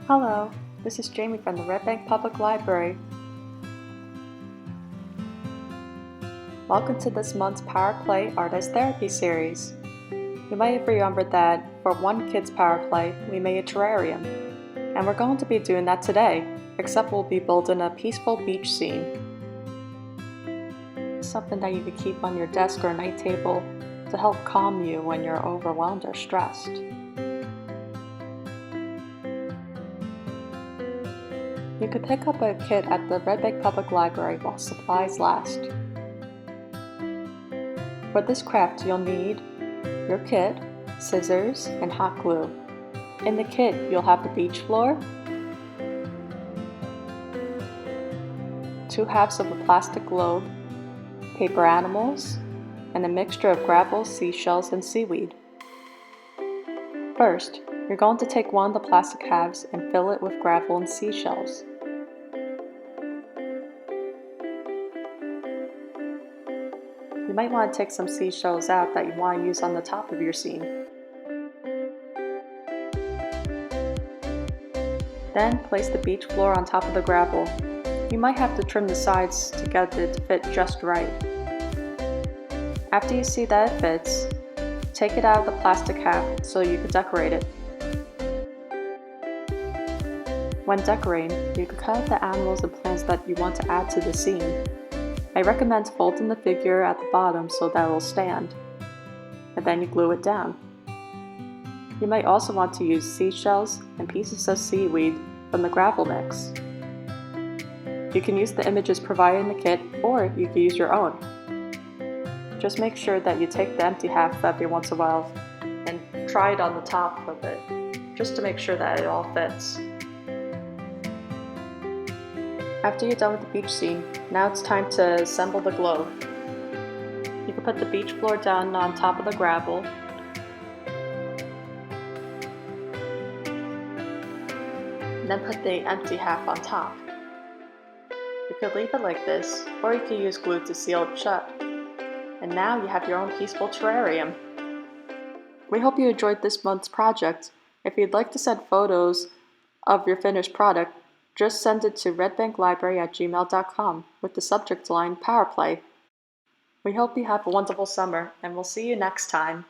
Hello, this is Jamie from the Red Bank Public Library. Welcome to this month's Power Play Art as Therapy series. You might have remembered that for one kid's Power Play, we made a terrarium. And we're going to be doing that today, except we'll be building a peaceful beach scene. Something that you could keep on your desk or night table to help calm you when you're overwhelmed or stressed. You could pick up a kit at the Red Bank Public Library while supplies last. For this craft, you'll need your kit, scissors, and hot glue. In the kit, you'll have the beach floor, 2 halves of a plastic globe, paper animals, and a mixture of gravel, seashells, and seaweed. First, you're going to take one of the plastic halves and fill it with gravel and seashells. You might want to take some seashells out that you want to use on the top of your scene. Then place the beach floor on top of the gravel. You might have to trim the sides to get it to fit just right. After you see that it fits, take it out of the plastic half so you can decorate it. When decorating, you can cut out the animals and plants that you want to add to the scene. I recommend folding the figure at the bottom so that it will stand, and then you glue it down. You might also want to use seashells and pieces of seaweed from the gravel mix. You can use the images provided in the kit, or you can use your own. Just make sure that you take the empty half every once in a while and try it on the top of it, just to make sure that it all fits. After you're done with the beach scene, now it's time to assemble the globe. You can put the beach floor down on top of the gravel, and then put the empty half on top. You could leave it like this, or you could use glue to seal it shut. And now you have your own peaceful terrarium. We hope you enjoyed this month's project. If you'd like to send photos of your finished product, just send it to redbanklibrary@gmail.com with the subject line Power Play. We hope you have a wonderful summer, and we'll see you next time.